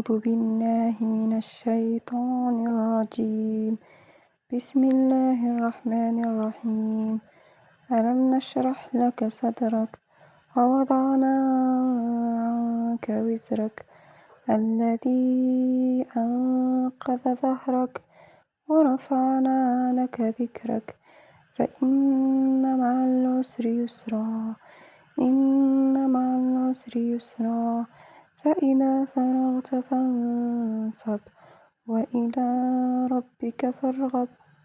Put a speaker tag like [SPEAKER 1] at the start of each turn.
[SPEAKER 1] أعوذ بالله من الشيطان الرجيم. بسم الله الرحمن الرحيم. ألم نشرح لك صدرك ووضعنا عنك وزرك الذي أنقض ظهرك ورفعنا لك ذكرك فإن مع العسر يسرا فإذا فرغت فانصب وإلى ربك فارغب.